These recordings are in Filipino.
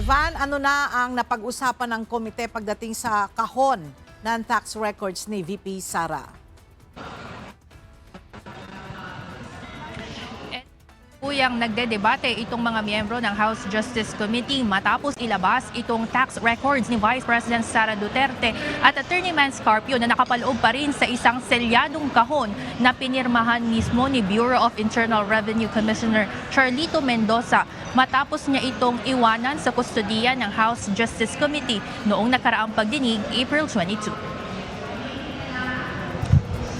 Evan, ano na ang napag-usapan ng komite pagdating sa kahon ng tax records ni VP Sara? Uyang nagdedebate itong mga miyembro ng House Justice Committee matapos ilabas itong tax records ni Vice President Sara Duterte at Attorney Mance Carpio na nakapaloob pa rin sa isang selyadong kahon na pinirmahan mismo ni Bureau of Internal Revenue Commissioner Charlito Mendoza matapos niya itong iwanan sa kustodiya ng House Justice Committee noong nakaraang pagdinig April 22.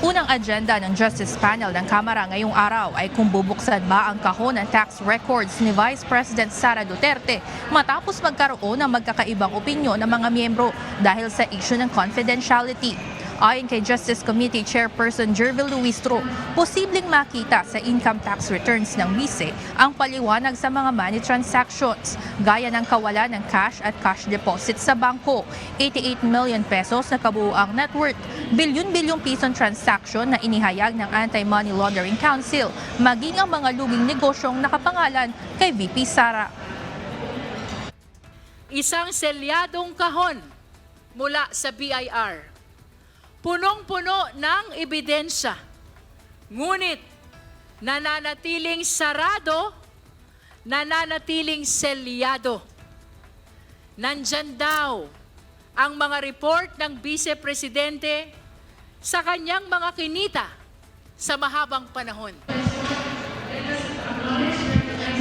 Unang agenda ng Justice Panel ng Kamara ngayong araw ay kung bubuksan ba ang kahon ng tax records ni Vice President Sara Duterte matapos magkaroon ng magkakaibang opinyon ng mga miyembro dahil sa issue ng confidentiality. Ayon kay Justice Committee Chairperson Jervil Luistro, posibleng makita sa income tax returns ng BICE ang paliwanag sa mga money transactions, gaya ng kawalan ng cash at cash deposit sa bangko, 88 million pesos na kabuuang net worth, bilyon-bilyong pisong transaction na inihayag ng Anti-Money Laundering Council, maging ang mga luging negosyong nakapangalan kay VP Sara. Isang selyadong kahon mula sa BIR. Punong-puno ng ebidensya, ngunit nananatiling sarado, nananatiling selyado. Nandyan daw ang mga report ng Vice Presidente sa kanyang mga kinita sa mahabang panahon.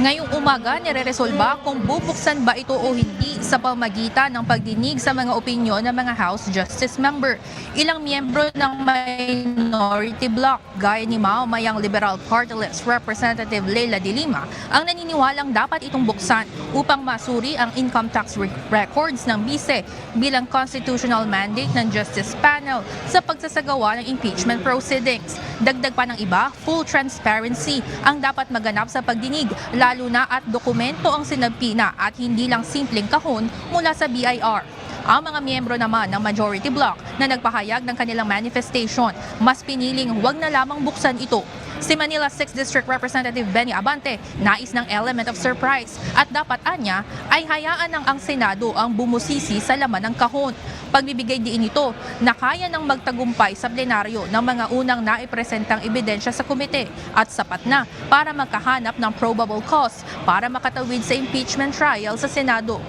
Ngayong umaga, nireresolba kung bubuksan ba ito o hindi sa pamagitan ng pagdinig sa mga opinyon ng mga House Justice member. Ilang miyembro ng minority bloc, gaya ni Mao-Mayang Liberal Party List Representative Leila de Lima, ang naniniwalang dapat itong buksan upang masuri ang income tax records ng BICE bilang constitutional mandate ng Justice Panel sa pagsasagawa ng impeachment proceedings. Dagdag pa ng iba, full transparency ang dapat maganap sa pagdinig, lalo na at dokumento ang sinagpina at hindi lang simpleng kahon mula sa BIR. Ang mga miyembro naman ng majority bloc na nagpahayag ng kanilang manifestation, mas piniling huwag na lamang buksan ito. Si Manila 6th District Representative Benny Abante, nais ng element of surprise at dapat anya ay hayaan ng ang Senado ang bumusisi sa laman ng kahon. Pagbibigay diin ito na kaya ng magtagumpay sa plenaryo ng mga unang naipresentang ebidensya sa komite at sapat na para magkahanap ng probable cause para makatawid sa impeachment trial sa Senado.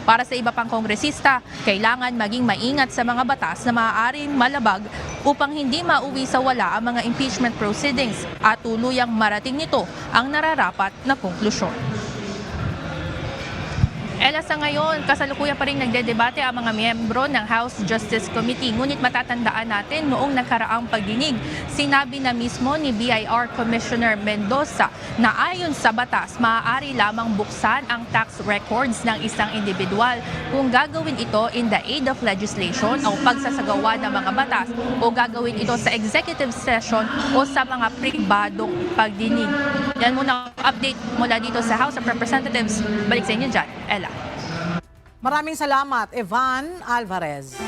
Para sa iba pang kongresista, kailangan maging maingat sa mga batas na maaaring malabag upang hindi mauwi sa wala ang mga impeachment proceedings at tuluyang marating nito ang nararapat na konklusyon. Ella, sa ngayon, kasalukuyan pa rin nagdedebate ang mga miyembro ng House Justice Committee. Ngunit matatandaan natin noong nakaraang pagdinig, sinabi na mismo ni BIR Commissioner Mendoza na ayon sa batas, maaari lamang buksan ang tax records ng isang individual kung gagawin ito in the aid of legislation o pagsasagawa ng mga batas o gagawin ito sa executive session o sa mga pribadong pagdinig. Yan muna ang update mula dito sa House of Representatives. Balik sa inyo dyan, Ella. Maraming salamat, Evan Alvarez.